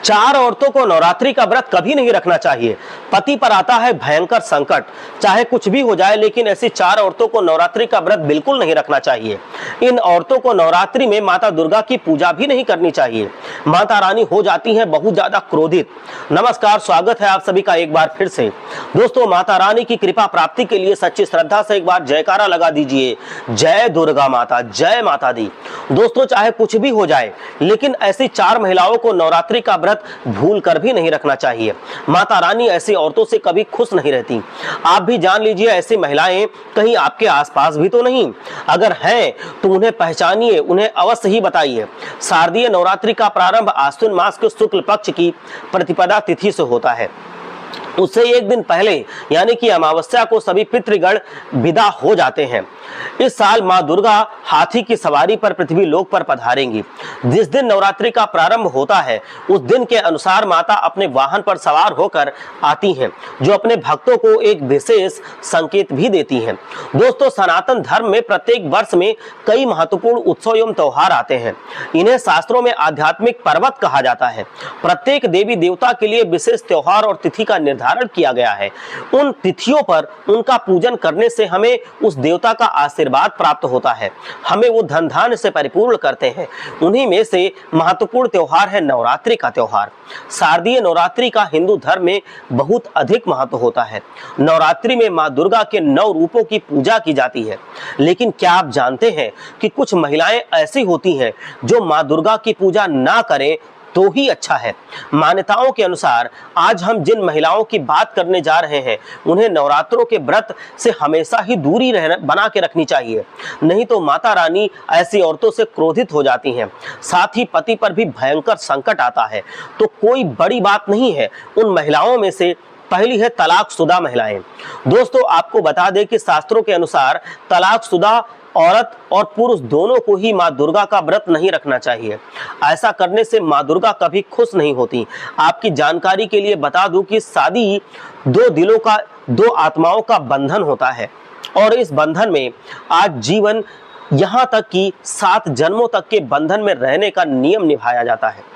चार औरतों को नवरात्रि का व्रत कभी नहीं रखना चाहिए। पति पर आता है भयंकर संकट, चाहे कुछ भी हो जाए, लेकिन ऐसी चार औरतों को नवरात्रि का व्रत बिल्कुल नहीं रखना चाहिए। इन औरतों को नवरात्रि में माता दुर्गा की पूजा भी नहीं करनी चाहिए। माता रानी हो जाती हैं बहुत ज्यादा क्रोधित। नमस्कार, स्वागत है आप सभी का एक बार फिर से। दोस्तों, माता रानी की कृपा प्राप्ति के लिए सच्ची श्रद्धा से एक बार जयकारा लगा दीजिए। जय दुर्गा माता, जय माता दी। दोस्तों, चाहे कुछ भी हो जाए, लेकिन ऐसी चार महिलाओं को नवरात्रि का व्रत भूल कर भी नहीं रखना चाहिए। माता रानी ऐसी औरतों से कभी खुश नहीं रहती। आप भी जान लीजिए, ऐसी महिलाएं कहीं आपके आसपास भी तो नहीं। अगर हैं तो उन्हें पहचानिए, उन्हें अवश्य ही बताइए। शारदीय नवरात्रि का प्रारंभ आश्विन मास के शुक्ल पक्ष की प्रतिपदा तिथि से होता है। उससे एक दिन पहले यानी कि अमावस्या को सभी पितृगण विदा हो जाते हैं। इस साल मां दुर्गा हाथी की सवारी पर पृथ्वी लोक पर पधारेंगी। जिस दिन नवरात्रि का प्रारंभ होता है, उस दिन के अनुसार माता अपने वाहन पर सवार होकर आती हैं, जो अपने भक्तों को एक विशेष संकेत भी देती हैं। दोस्तों, सनातन धर्म में प्रत्येक वर्ष में कई महत्वपूर्ण उत्सव एवं त्योहार आते हैं। इन्हें शास्त्रों में आध्यात्मिक पर्वत कहा जाता है। प्रत्येक देवी देवता के लिए विशेष त्योहार और तिथि का निर्धारण किया गया है। उन तिथियों पर उनका पूजन करने से हमें उस देवता का आशीर्वाद प्राप्त होता है, हमें वो धन धान्य से परिपूर्ण करते हैं। उन्हीं में से महत्वपूर्ण त्योहार है नवरात्रि का त्योहार। शारदीय नवरात्रि का हिंदू धर्म में बहुत अधिक महत्व होता है। नवरात्रि में मां दुर्गा के 9 रूपों की पूजा की जाती है। लेकिन क्या आप जानते हैं कि कुछ महिलाएं ऐसी होती हैं जो मां दुर्गा की पूजा ना करें तो ही अच्छा है। मान्यताओं के अनुसार आज हम जिन महिलाओं की बात करने जा रहे हैं, उन्हें नवरात्रों के व्रत से हमेशा ही दूरी बना के रखनी चाहिए। नहीं तो माता रानी ऐसी औरतों से क्रोधित हो जाती हैं। साथ ही पति पर भी भयंकर संकट आता है। तो कोई बड़ी बात नहीं है। उन महिलाओं में से पहली है तलाकशुदा महिलाएं। दोस्तों, आपको बता दें कि शास्त्रों के अनुसार तलाकशुदा औरत और पुरुष दोनों को ही मां दुर्गा का व्रत नहीं रखना चाहिए। ऐसा करने से मां दुर्गा कभी खुश नहीं होती। आपकी जानकारी के लिए बता दूं कि शादी दो दिलों का, दो आत्माओं का बंधन होता है, और इस बंधन में आज जीवन, यहां तक कि 7 जन्मों तक के बंधन में रहने का नियम निभाया जाता है।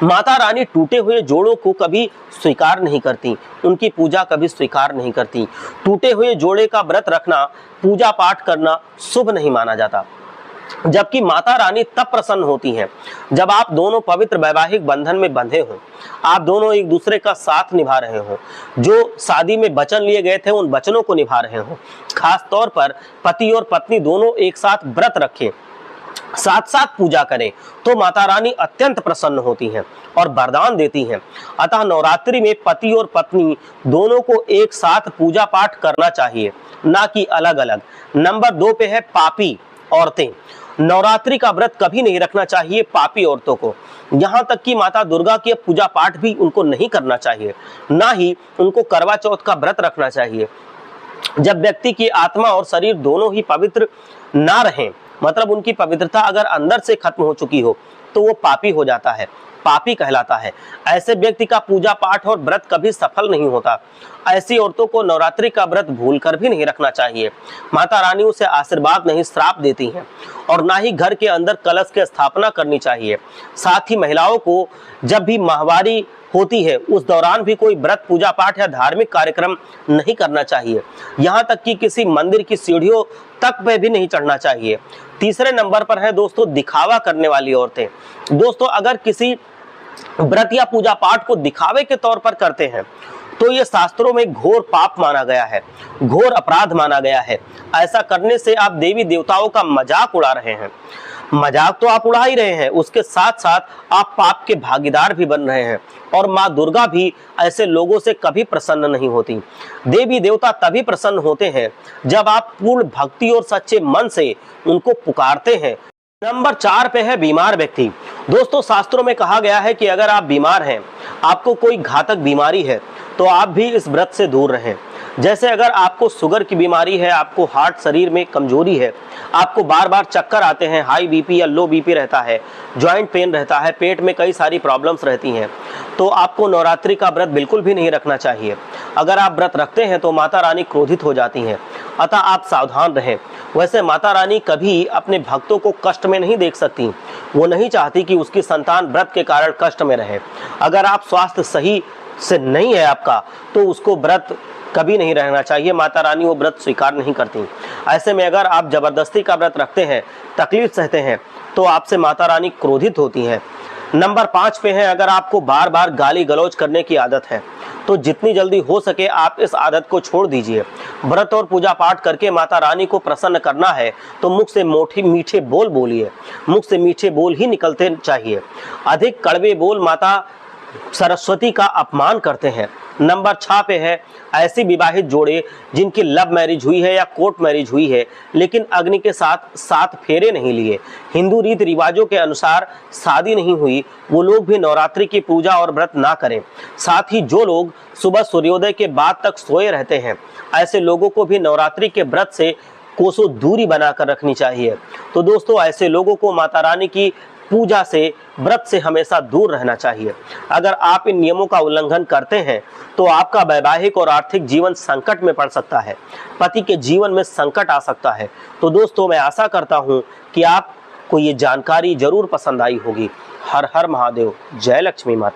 माता रानी टूटे हुए जोड़ों को कभी स्वीकार नहीं करती, उनकी पूजा कभी स्वीकार नहीं करती। टूटे हुए जोड़े का व्रत रखना, पूजा पाठ करना शुभ नहीं माना जाता। जबकि माता रानी तब प्रसन्न होती हैं जब आप दोनों पवित्र वैवाहिक बंधन में बंधे हों, आप दोनों एक दूसरे का साथ निभा रहे हों, जो शादी में वचन लिए गए थे उन वचनों को निभा रहे हों। खास तौर पर पति और पत्नी दोनों एक साथ व्रत रखें, साथ साथ पूजा करें, तो माता रानी अत्यंत प्रसन्न होती हैं और वरदान देती हैं। अतः नवरात्रि में पति और पत्नी दोनों को एक साथ पूजा पाठ करना चाहिए, ना कि अलग अलग। नंबर 2 पे है पापी औरतें। नवरात्रि का व्रत कभी नहीं रखना चाहिए पापी औरतों को। यहाँ तक कि माता दुर्गा की पूजा पाठ भी उनको नहीं करना चाहिए, ना ही उनको करवा चौथ का व्रत रखना चाहिए। जब व्यक्ति की आत्मा और शरीर दोनों ही पवित्र ना रहें, मतलब उनकी पवित्रता अगर अंदर से खत्म हो चुकी हो, तो वो पापी हो जाता है, पापी कहलाता है। ऐसे व्यक्ति का पूजा पाठ और व्रत कभी सफल नहीं होता। ऐसी औरतों को नवरात्रि का व्रत भूलकर भी नहीं रखना चाहिए। माता रानी उसे आशीर्वाद नहीं श्राप देती हैं, और ना ही घर के अंदर कलश की स्थापना करनी चाहिए। साथ ही महिलाओं को जब भी माहवारी होती है, उस दौरान भी कोई व्रत, पूजा पाठ या धार्मिक कार्यक्रम नहीं करना चाहिए। यहाँ तक कि किसी मंदिर की सीढ़ियों तक पे भी नहीं चढ़ना चाहिए। तीसरे नंबर पर है दोस्तों दिखावा करने वाली औरतें। दोस्तों, अगर किसी व्रत या पूजा पाठ को दिखावे के तौर पर करते हैं, तो ये शास्त्रों में घोर पाप माना गया है, घोर अपराध माना गया है। ऐसा करने से आप देवी देवताओं का मजाक उड़ा रहे हैं। मजाक तो आप उड़ा ही रहे हैं, उसके साथ साथ आप पाप के भागीदार भी बन रहे हैं। और माँ दुर्गा भी ऐसे लोगों से कभी प्रसन्न नहीं होती। देवी देवता तभी प्रसन्न होते हैं जब आप पूर्ण भक्ति और सच्चे मन से उनको पुकारते हैं। नंबर 4 पे है बीमार व्यक्ति। दोस्तों, शास्त्रों में कहा गया है कि अगर आप बीमार हैं, आपको कोई घातक बीमारी है, तो आप भी इस व्रत से दूर रहें। जैसे अगर आपको शुगर की बीमारी है, आपको हार्ट, शरीर में कमजोरी है, आपको बार बार चक्कर आते हैं, हाई बीपी या लो बीपी रहता है, जॉइंट पेन रहता है, पेट में कई सारी प्रॉब्लम्स रहती हैं, तो आपको नवरात्रि का व्रत बिल्कुल भी नहीं रखना चाहिए। अगर आप व्रत रखते हैं तो माता रानी क्रोधित हो जाती हैं। अतः आप सावधान रहें। वैसे माता रानी कभी अपने भक्तों को कष्ट में नहीं देख सकती। वो नहीं चाहती कि उसकी संतान व्रत के कारण कष्ट में रहे। अगर आप स्वास्थ्य सही से नहीं है आपका, तो उसको व्रत कभी नहीं रहना चाहिए। माता रानी वो व्रत स्वीकार नहीं करती। ऐसे में अगर आप जबरदस्ती का व्रत रखते हैं, तकलीफ सहते हैं, तो आपसे माता रानी क्रोधित होती हैं। नंबर 5 पे है, अगर आपको बार बार गाली गलौज करने की आदत है, तो जितनी जल्दी हो सके आप इस आदत को छोड़ दीजिए। व्रत और पूजा पाठ करके माता रानी को प्रसन्न करना है तो मुख से मीठे बोल बोलिए। मुख से मीठे बोल ही निकलते चाहिए। अधिक कड़वे बोल माता सरस्वती का अपमान करते हैं। नंबर 6 पे है, ऐसी विवाहित जोड़े जिनकी लव मैरिज हुई है या कोर्ट मैरिज हुई है लेकिन अग्नि के साथ 7 फेरे नहीं लिए, हिंदू रीति रिवाजों के अनुसार शादी नहीं हुई, वो लोग भी नवरात्रि की पूजा और व्रत ना करें। साथ ही जो लोग सुबह सूर्योदय के बाद तक सोए रहते हैं, ऐसे लोगों को भी नवरात्रि के व्रत से कोसों दूरी बनाकर रखनी चाहिए। तो दोस्तों, ऐसे लोगों को माता रानी की पूजा से, व्रत से हमेशा दूर रहना चाहिए। अगर आप इन नियमों का उल्लंघन करते हैं तो आपका वैवाहिक और आर्थिक जीवन संकट में पड़ सकता है। पति के जीवन में संकट आ सकता है। तो दोस्तों, मैं आशा करता हूं कि आपको ये जानकारी जरूर पसंद आई होगी। हर हर महादेव। जय लक्ष्मी माता।